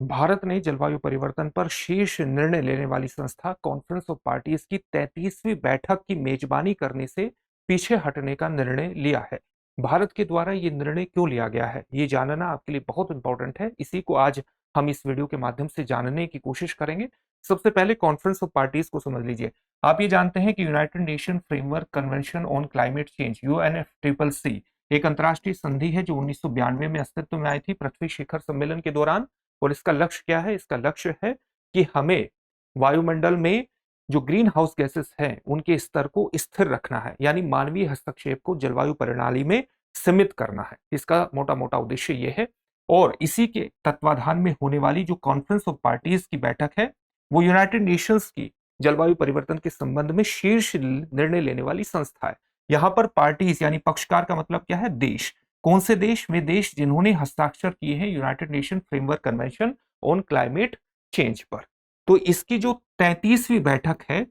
भारत ने जलवायु परिवर्तन पर शीर्ष निर्णय लेने वाली संस्था कॉन्फ्रेंस ऑफ पार्टीज की 33वीं बैठक की मेजबानी करने से पीछे हटने का निर्णय लिया है। भारत के द्वारा ये निर्णय क्यों लिया गया है, ये जानना आपके लिए बहुत इंपॉर्टेंट है। इसी को आज हम इस वीडियो के माध्यम से जानने की कोशिश करेंगे। सबसे पहले कॉन्फ्रेंस ऑफ पार्टीज को समझ लीजिए। आप ये जानते हैं कि United nation framework convention on climate change UNFCCC एक अंतर्राष्ट्रीय संधि है जो 1992 में अस्तित्व में आई थी पृथ्वी शिखर सम्मेलन के दौरान। और इसका लक्ष्य क्या है? इसका लक्ष्य है कि हमें वायुमंडल में जो ग्रीन हाउस गैसेस हैं उनके स्तर को स्थिर रखना है, यानी मानवीय हस्तक्षेप को जलवायु प्रणाली में सीमित करना है। इसका मोटा मोटा उद्देश्य यह है। और इसी के तत्वाधान में होने वाली जो कॉन्फ्रेंस ऑफ पार्टीज की बैठक है वो यूनाइटेड नेशंस की जलवायु परिवर्तन के संबंध में शीर्ष निर्णय लेने वाली संस्था है। यहां पर पार्टीज यानी पक्षकार का मतलब क्या है? देश। कौन से देश? वे देश जिन्होंने हस्ताक्षर किए हैं United nation framework convention on climate change पर। तो इसकी जो 33वीं बैठक है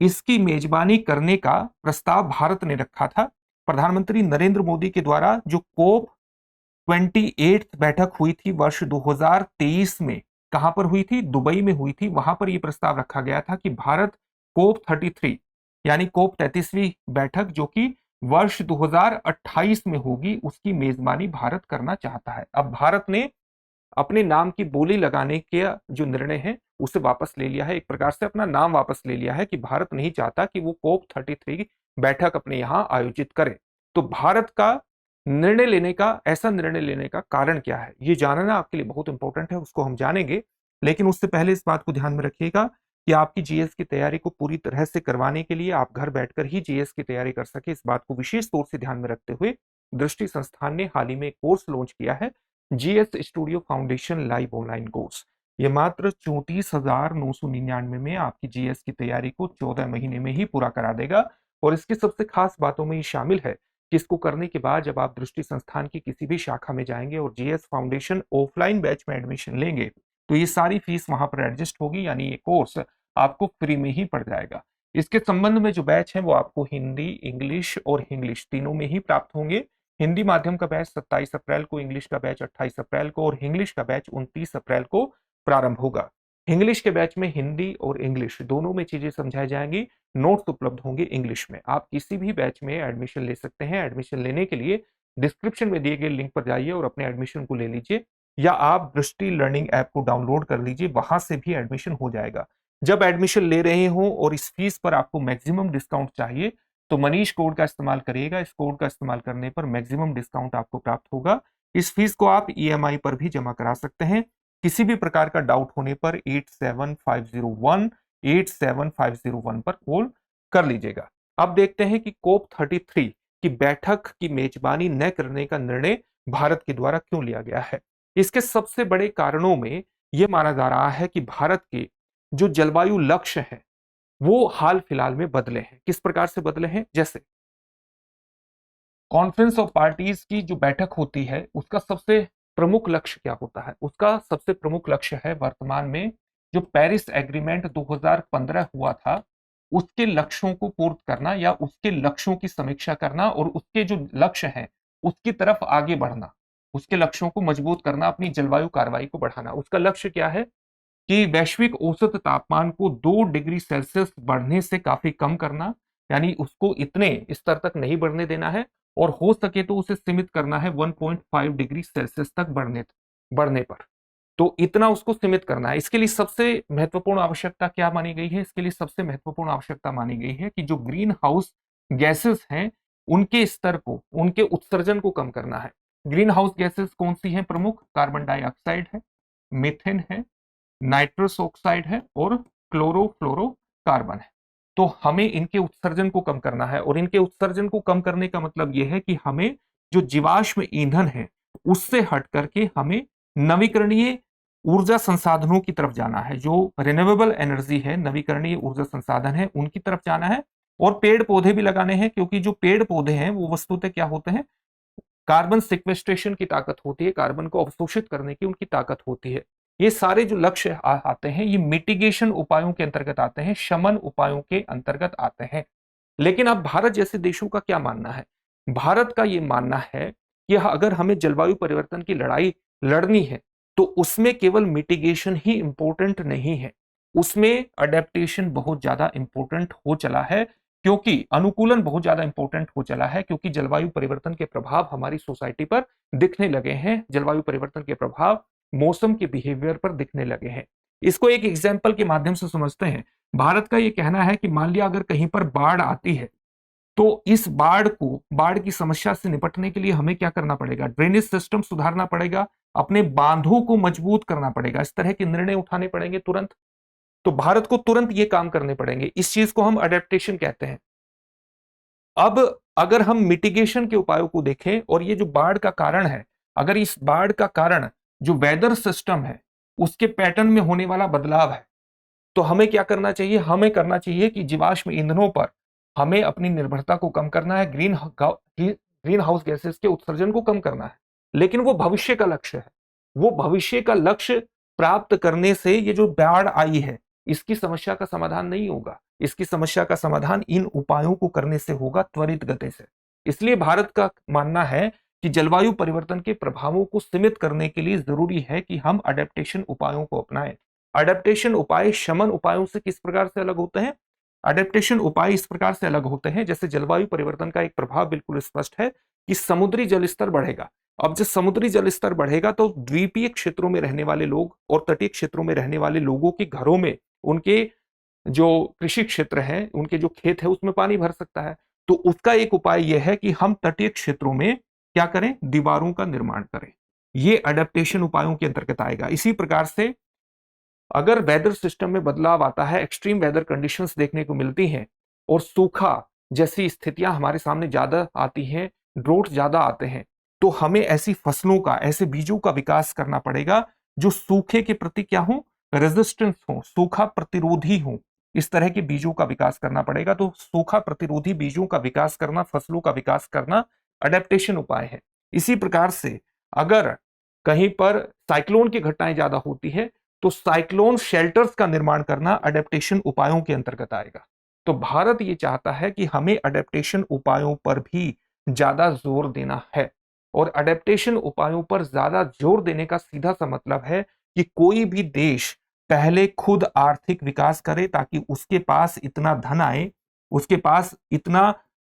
इसकी मेजबानी करने का प्रस्ताव भारत ने रखा था। प्रधानमंत्री नरेंद्र मोदी के द्वारा जो कोप 28 बैठक हुई थी वर्ष 2023 में, कहां पर हुई थी? दुबई में हुई थी। वहां पर यह प्रस्ताव रखा गया था कि भारत कोप 33 यानी कोप 33वीं बैठक जो कि वर्ष 2028 में होगी उसकी मेजबानी भारत करना चाहता है। अब भारत ने अपने नाम की बोली लगाने के जो निर्णय है उसे वापस ले लिया है। एक प्रकार से अपना नाम वापस ले लिया है कि भारत नहीं चाहता कि वो कोप 33 बैठक अपने यहां आयोजित करे। तो भारत का ऐसा निर्णय लेने का कारण क्या है, ये जानना आपके लिए बहुत इंपॉर्टेंट है, उसको हम जानेंगे। लेकिन उससे पहले इस बात को ध्यान में रखिएगा कि आपकी जीएस की तैयारी को पूरी तरह से करवाने के लिए आप घर बैठकर ही जीएस की तैयारी कर सके, इस बात को विशेष तौर से ध्यान में रखते हुए दृष्टि संस्थान ने हाल ही में कोर्स लॉन्च किया है, GS studio foundation live online course. ये मात्र 34,999 में आपकी जीएस की तैयारी को 14 महीने में ही पूरा करा देगा। और इसकी सबसे खास बातों में ये शामिल है कि इसको करने के बाद जब आप दृष्टि संस्थान की किसी भी शाखा में जाएंगे और जीएस फाउंडेशन ऑफलाइन बैच में एडमिशन लेंगे तो ये सारी फीस वहां पर एडजस्ट होगी, यानी ये कोर्स आपको फ्री में ही पड़ जाएगा। इसके संबंध में जो बैच है वो आपको हिंदी, इंग्लिश और इंग्लिश तीनों में ही प्राप्त होंगे। हिंदी माध्यम का बैच 27 अप्रैल को, इंग्लिश का बैच 28 अप्रैल को और इंग्लिश का बैच 29 अप्रैल को प्रारंभ होगा। इंग्लिश के बैच में हिंदी और इंग्लिश दोनों में चीजें समझाई जाएंगी, नोट्स उपलब्ध होंगे इंग्लिश में। आप किसी भी बैच में एडमिशन ले सकते हैं। एडमिशन लेने के लिए डिस्क्रिप्शन में दिए गए लिंक पर जाइए और अपने एडमिशन को ले लीजिए, या आप दृष्टि लर्निंग ऐप को डाउनलोड कर लीजिए, वहां से भी एडमिशन हो जाएगा। जब एडमिशन ले रहे हो और इस फीस पर आपको मैक्सिमम डिस्काउंट चाहिए तो मनीष कोड का इस्तेमाल करिएगा। इस कोड का इस्तेमाल करने पर मैक्सिमम डिस्काउंट आपको प्राप्त होगा। इस फीस को आप ईएमआई पर भी जमा करा सकते हैं। किसी भी प्रकार का डाउट होने पर 8750187501 पर कॉल कर लीजिएगा। अब देखते हैं कि कोप 33 की बैठक की मेजबानी न करने का निर्णय भारत के द्वारा क्यों लिया गया है। इसके सबसे बड़े कारणों में यह माना जा रहा है कि भारत के जो जलवायु लक्ष्य है वो हाल फिलहाल में बदले हैं। किस प्रकार से बदले हैं? जैसे कॉन्फ्रेंस ऑफ पार्टीज की जो बैठक होती है उसका सबसे प्रमुख लक्ष्य क्या होता है? उसका सबसे प्रमुख लक्ष्य है वर्तमान में जो पेरिस एग्रीमेंट 2015 हुआ था उसके लक्ष्यों को पूर्ण करना, या उसके लक्ष्यों की समीक्षा करना और उसके जो लक्ष्य हैं उसकी तरफ आगे बढ़ना, उसके लक्ष्यों को मजबूत करना, अपनी जलवायु कार्रवाई को बढ़ाना। उसका लक्ष्य क्या है कि वैश्विक औसत तापमान को 2 डिग्री सेल्सियस बढ़ने से काफी कम करना, यानी उसको इतने स्तर तक नहीं बढ़ने देना है और हो सके तो उसे सीमित करना है 1.5 डिग्री सेल्सियस तक बढ़ने पर। तो इतना उसको सीमित करना है। इसके लिए सबसे महत्वपूर्ण आवश्यकता क्या मानी गई है? इसके लिए सबसे महत्वपूर्ण आवश्यकता मानी गई है कि जो ग्रीन हाउस गैसेस हैं उनके स्तर को, उनके उत्सर्जन को कम करना है। ग्रीन हाउस गैसेस कौन सी हैं प्रमुख? कार्बन डाइऑक्साइड है, मीथेन है, नाइट्रस ऑक्साइड है और क्लोरोफ्लोरोकार्बन है। तो हमें इनके उत्सर्जन को कम करना है। और इनके उत्सर्जन को कम करने का मतलब यह है कि हमें जो जीवाश्म ईंधन है उससे हट करके हमें नवीकरणीय ऊर्जा संसाधनों की तरफ जाना है। जो रिन्यूएबल एनर्जी है, नवीकरणीय ऊर्जा संसाधन है, उनकी तरफ जाना है। और पेड़ पौधे भी लगाने हैं, क्योंकि जो पेड़ पौधे हैं वो वस्तुतः क्या होते हैं? कार्बन सिक्वेस्ट्रेशन की ताकत होती है, कार्बन को अवशोषित करने की उनकी ताकत होती है। ये सारे जो लक्ष्य आते हैं ये मिटिगेशन उपायों के अंतर्गत आते हैं, शमन उपायों के अंतर्गत आते हैं। लेकिन अब भारत जैसे देशों का क्या मानना है? भारत का ये मानना है कि अगर हमें जलवायु परिवर्तन की लड़ाई लड़नी है तो उसमें केवल मिटिगेशन ही इंपॉर्टेंट नहीं है, उसमें अडेप्टेशन बहुत ज्यादा इंपॉर्टेंट हो चला है, क्योंकि अनुकूलन बहुत ज्यादा इंपॉर्टेंट हो चला है, क्योंकि जलवायु परिवर्तन के प्रभाव हमारी सोसाइटी पर दिखने लगे हैं, जलवायु परिवर्तन के प्रभाव मौसम के बिहेवियर पर दिखने लगे हैं। इसको एक एग्जाम्पल के माध्यम से समझते हैं। भारत का यह कहना है कि मान लिया अगर कहीं पर बाढ़ आती है, तो इस बाढ़ की समस्या से निपटने के लिए हमें क्या करना पड़ेगा? ड्रेनेज सिस्टम सुधारना पड़ेगा, अपने बांधों को मजबूत करना पड़ेगा, इस तरह के निर्णय उठाने पड़ेंगे तुरंत। तो भारत को तुरंत ये काम करने पड़ेंगे, इस चीज को हम अडेप्टेशन कहते हैं। अब अगर हम मिटिगेशन के उपायों को देखें, और ये जो बाढ़ का कारण है, अगर इस बाढ़ का कारण जो वेदर सिस्टम है उसके पैटर्न में होने वाला बदलाव है, तो हमें क्या करना चाहिए? हमें करना चाहिए कि जीवाश्म ईंधनों पर हमें अपनी निर्भरता को कम करना है, ग्रीन हाउस गैसेस के उत्सर्जन को कम करना है। लेकिन वो भविष्य का लक्ष्य है, वो भविष्य का लक्ष्य प्राप्त करने से ये जो बाढ़ आई है इसकी समस्या का समाधान नहीं होगा। इसकी समस्या का समाधान इन उपायों को करने से होगा, त्वरित गति से। इसलिए भारत का मानना है कि जलवायु परिवर्तन के प्रभावों को सीमित करने के लिए जरूरी है कि हम अडेप्टेशन उपायों को अपनाएं। अडेप्टेशन उपाय शमन उपायों से किस प्रकार से अलग होते हैं? अडेप्टेशन उपाय इस प्रकार से अलग होते हैं, जैसे जलवायु परिवर्तन का एक प्रभाव बिल्कुल स्पष्ट है कि समुद्री जल स्तर बढ़ेगा। अब जब समुद्री जल स्तर बढ़ेगा तो द्वीपीय क्षेत्रों में रहने वाले लोग और तटीय क्षेत्रों में रहने वाले लोगों के घरों में, उनके जो कृषि क्षेत्र है, उनके जो खेत है, उसमें पानी भर सकता है। तो उसका एक उपाय यह है कि हम तटीय क्षेत्रों में क्या करें? दीवारों का निर्माण करें। ये अडेप्टेशन उपायों के अंतर्गत आएगा। इसी प्रकार से अगर वेदर सिस्टम में बदलाव आता है, एक्सट्रीम वेदर कंडीशंस देखने को मिलती हैं और सूखा जैसी स्थितियां हमारे सामने ज्यादा आती हैं, ड्रोट ज्यादा आते हैं, तो हमें ऐसी फसलों का, ऐसे बीजों का विकास करना पड़ेगा जो सूखे के प्रति क्या हो? रेजिस्टेंस हो, सूखा प्रतिरोधी हो। इस तरह के बीजों का विकास करना पड़ेगा। तो सूखा प्रतिरोधी बीजों का विकास करना, फसलों का विकास करना अडेप्टेशन उपाय है। इसी प्रकार से अगर कहीं पर साइक्लोन की घटनाएं ज्यादा होती है तो साइक्लोन शेल्टर्स का निर्माण करना अडेप्टेशन उपायों के अंतर्गत आएगा। तो भारत ये चाहता है कि हमें अडेप्टेशन उपायों पर भी ज्यादा जोर देना है, और अडेप्टेशन उपायों पर ज्यादा जोर देने का सीधा सा मतलब है कि कोई भी देश पहले खुद आर्थिक विकास करे ताकि उसके पास इतना धन आए, उसके पास इतना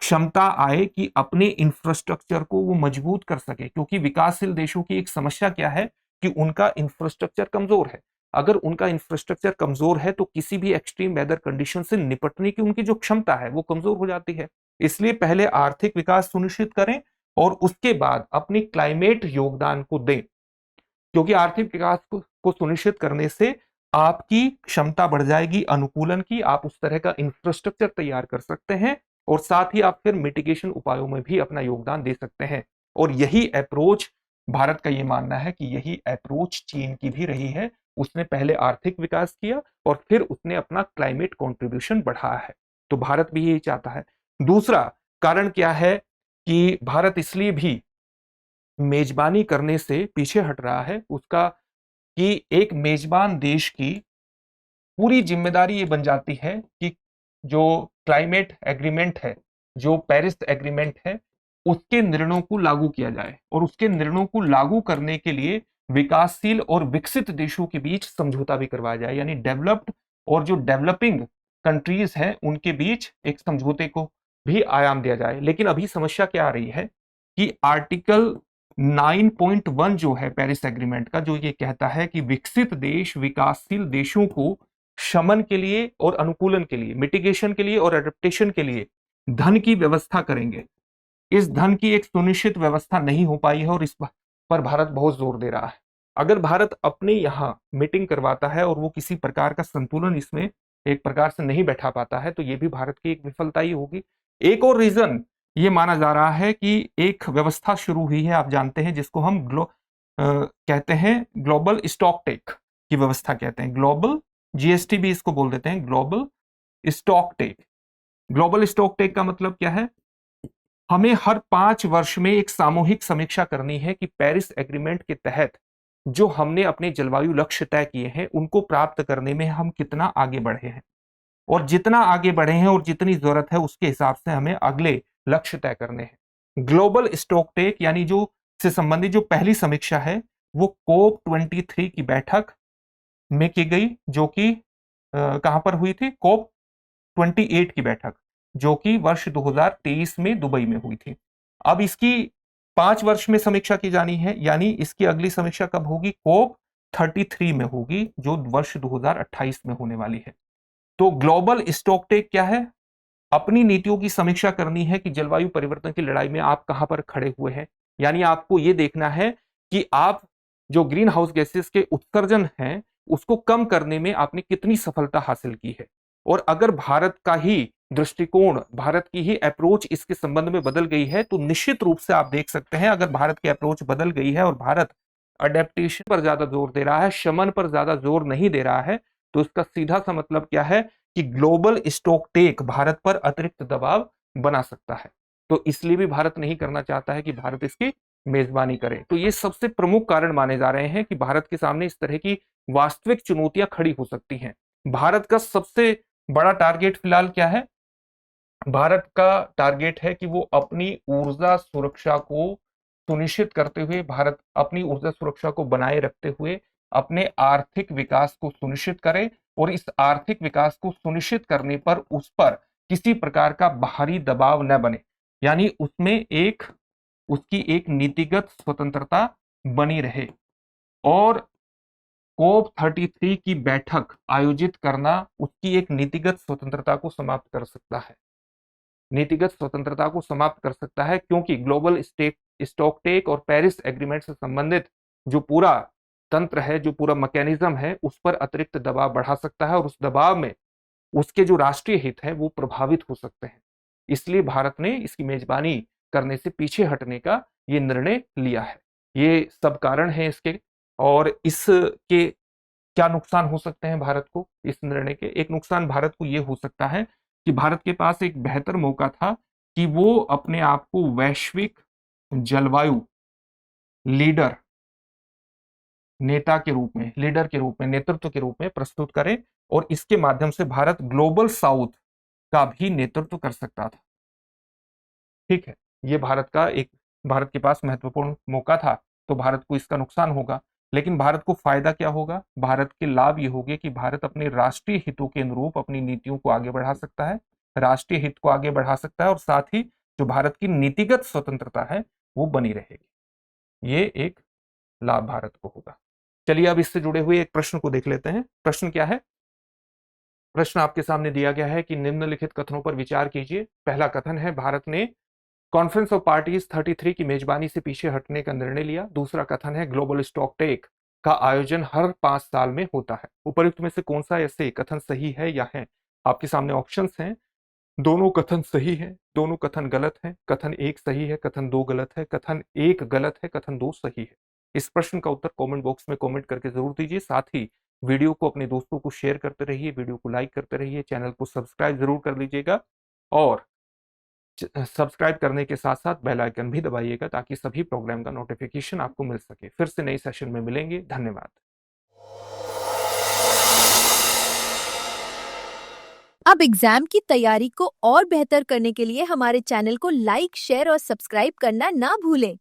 क्षमता आए कि अपने इंफ्रास्ट्रक्चर को वो मजबूत कर सके। क्योंकि विकासशील देशों की एक समस्या क्या है कि उनका इंफ्रास्ट्रक्चर कमजोर है। अगर उनका इंफ्रास्ट्रक्चर कमजोर है तो किसी भी एक्सट्रीम वेदर कंडीशन से निपटने की उनकी जो क्षमता है वो कमजोर हो जाती है। इसलिए पहले आर्थिक विकास सुनिश्चित करें और उसके बाद अपनी क्लाइमेट योगदान को दें, क्योंकि आर्थिक विकास को सुनिश्चित करने से आपकी क्षमता बढ़ जाएगी अनुकूलन की, आप उस तरह का इंफ्रास्ट्रक्चर तैयार कर सकते हैं और साथ ही आप फिर मिटिगेशन उपायों में भी अपना योगदान दे सकते हैं। और यही अप्रोच, भारत का यह मानना है कि यही अप्रोच चीन की भी रही है। उसने पहले आर्थिक विकास किया और फिर उसने अपना क्लाइमेट कंट्रीब्यूशन बढ़ाया है। तो भारत भी यही चाहता है। दूसरा कारण क्या है कि भारत इसलिए भी मेजबानी करने से पीछे हट रहा है, उसका कि एक मेजबान देश की पूरी जिम्मेदारी ये बन जाती है कि जो क्लाइमेट एग्रीमेंट है, जो पेरिस एग्रीमेंट है, उसके निर्णयों को लागू किया जाए, और उसके निर्णयों को लागू करने के लिए विकासशील और विकसित देशों के बीच समझौता भी करवाया जाए। यानी डेवलप्ड और जो डेवलपिंग कंट्रीज हैं उनके बीच एक समझौते को भी आयाम दिया जाए। लेकिन अभी समस्या क्या आ रही है कि आर्टिकल 9.1 जो है पेरिस एग्रीमेंट का, जो ये कहता है कि विकसित देश विकासशील देशों को शमन के लिए और अनुकूलन के लिए, मिटिगेशन के लिए और एडेप्टेशन के लिए धन की व्यवस्था करेंगे। इस धन की एक सुनिश्चित व्यवस्था नहीं हो पाई है और इस पर भारत बहुत जोर दे रहा है। अगर भारत अपने यहां मीटिंग करवाता है और वो किसी प्रकार का संतुलन इसमें एक प्रकार से नहीं बैठा पाता है, तो ये भी भारत की एक विफलता ही होगी। एक और रीजन ये माना जा रहा है कि एक व्यवस्था शुरू हुई है, आप जानते हैं, जिसको हम कहते हैं ग्लोबल स्टॉक टेक की व्यवस्था कहते हैं। ग्लोबल जीएसटी भी इसको बोल देते हैं, global stock tech. Global stock tech का मतलब क्या है? हमें हर 5 वर्ष में एक सामूहिक समीक्षा करनी है कि पेरिस एग्रीमेंट के तहत जो हमने अपने जलवायु लक्ष्य तय किए हैं उनको प्राप्त करने में हम कितना आगे बढ़े हैं, और जितना आगे बढ़े हैं और जितनी जरूरत है उसके हिसाब से हमें अगले लक्ष्य तय करने हैं। ग्लोबल स्टॉक टेक यानी जो से संबंधित जो पहली समीक्षा है वो कोप 23 की बैठक में की गई, जो कि कहां पर हुई थी? कोप 28 की बैठक, जो कि वर्ष 2023 में दुबई में हुई थी। अब इसकी 5 वर्ष में समीक्षा की जानी है, यानी इसकी अगली समीक्षा कब होगी? कोप 33 में होगी, जो वर्ष 2028 में होने वाली है। तो ग्लोबल स्टॉकटेक क्या है? अपनी नीतियों की समीक्षा करनी है कि जलवायु परिवर्तन की लड़ाई में आप कहां पर खड़े हुए हैं। यानी आपको यह देखना है कि आप जो ग्रीन हाउस गैसेस के उत्सर्जन हैं उसको कम करने में आपने कितनी सफलता हासिल की है। और अगर भारत का ही दृष्टिकोण, भारत की ही अप्रोच इसके संबंध में बदल गई है, तो निश्चित रूप से आप देख सकते हैं, अगर भारत की अप्रोच बदल गई है और भारत अडेप्टेशन पर ज्यादा जोर दे रहा है, शमन पर ज्यादा जोर नहीं दे रहा है, तो इसका सीधा सा मतलब क्या है कि ग्लोबल स्टॉकटेक भारत पर अतिरिक्त दबाव बना सकता है। तो इसलिए भी भारत नहीं करना चाहता है कि भारत इसकी मेजबानी करे। तो ये सबसे प्रमुख कारण माने जा रहे हैं कि भारत के सामने इस तरह की वास्तविक चुनौतियां खड़ी हो सकती हैं। भारत का सबसे बड़ा टारगेट फिलहाल क्या है? भारत का टारगेट है कि वो अपनी ऊर्जा सुरक्षा को सुनिश्चित करते हुए, भारत अपनी ऊर्जा सुरक्षा को बनाए रखते हुए अपने आर्थिक विकास को सुनिश्चित करे, और इस आर्थिक विकास को सुनिश्चित करने पर उस पर किसी प्रकार का बाहरी दबाव न बने, यानी उसकी एक नीतिगत स्वतंत्रता बनी रहे। और कोप 33 की बैठक आयोजित करना उसकी एक नीतिगत स्वतंत्रता को समाप्त कर सकता है, नीतिगत स्वतंत्रता को समाप्त कर सकता है, क्योंकि ग्लोबल स्टॉकटेक और पेरिस एग्रीमेंट से संबंधित जो पूरा तंत्र है, जो पूरा मैकेनिज्म है, उस पर अतिरिक्त दबाव बढ़ा सकता है, और उस दबाव में उसके जो राष्ट्रीय हित है वो प्रभावित हो सकते हैं। इसलिए भारत ने इसकी मेजबानी करने से पीछे हटने का ये निर्णय लिया है। ये सब कारण है इसके। और इसके क्या नुकसान हो सकते हैं भारत को इस निर्णय के? एक नुकसान भारत को यह हो सकता है कि भारत के पास एक बेहतर मौका था कि वो अपने आप को वैश्विक जलवायु लीडर नेता के रूप में, लीडर के रूप में, नेतृत्व के रूप में प्रस्तुत करे, और इसके माध्यम से भारत ग्लोबल साउथ का भी नेतृत्व कर सकता था। ठीक है, ये भारत के पास महत्वपूर्ण मौका था, तो भारत को इसका नुकसान होगा। लेकिन भारत को फायदा क्या होगा? भारत के लाभ ये होंगे कि भारत अपने राष्ट्रीय हितों के अनुरूप अपनी नीतियों को आगे बढ़ा सकता है, राष्ट्रीय हित को आगे बढ़ा सकता है, और साथ ही जो भारत की नीतिगत स्वतंत्रता है वो बनी रहेगी। ये एक लाभ भारत को होगा। चलिए अब इससे जुड़े हुए एक प्रश्न को देख लेते हैं। प्रश्न क्या है? प्रश्न आपके सामने दिया गया है कि निम्नलिखित कथनों पर विचार कीजिए। पहला कथन है, भारत ने कॉन्फ्रेंस ऑफ पार्टीज 33 की मेजबानी से पीछे हटने का निर्णय लिया। दूसरा कथन है, ग्लोबल स्टॉकटेक का आयोजन हर 5 साल में होता है। उपयुक्त में से कौन सा ऐसे कथन सही है या है? आपके सामने ऑप्शंस हैं। दोनों कथन सही है, दोनों कथन गलत है, कथन 1 सही है, कथन 2 गलत है, कथन 1 गलत है, कथन 2 सही है। इस प्रश्न का उत्तर कमेंट बॉक्स में कमेंट करके जरूर दीजिए। साथ ही वीडियो को अपने दोस्तों को शेयर करते रहिए, वीडियो को लाइक करते रहिए, चैनल को सब्सक्राइब जरूर कर लीजिएगा, और सब्सक्राइब करने के साथ साथ बेल आइकन भी दबाइएगा ताकि सभी प्रोग्राम का नोटिफिकेशन आपको मिल सके। फिर से नए सेशन में मिलेंगे। धन्यवाद। अब एग्जाम की तैयारी को और बेहतर करने के लिए हमारे चैनल को लाइक, शेयर और सब्सक्राइब करना ना भूलें।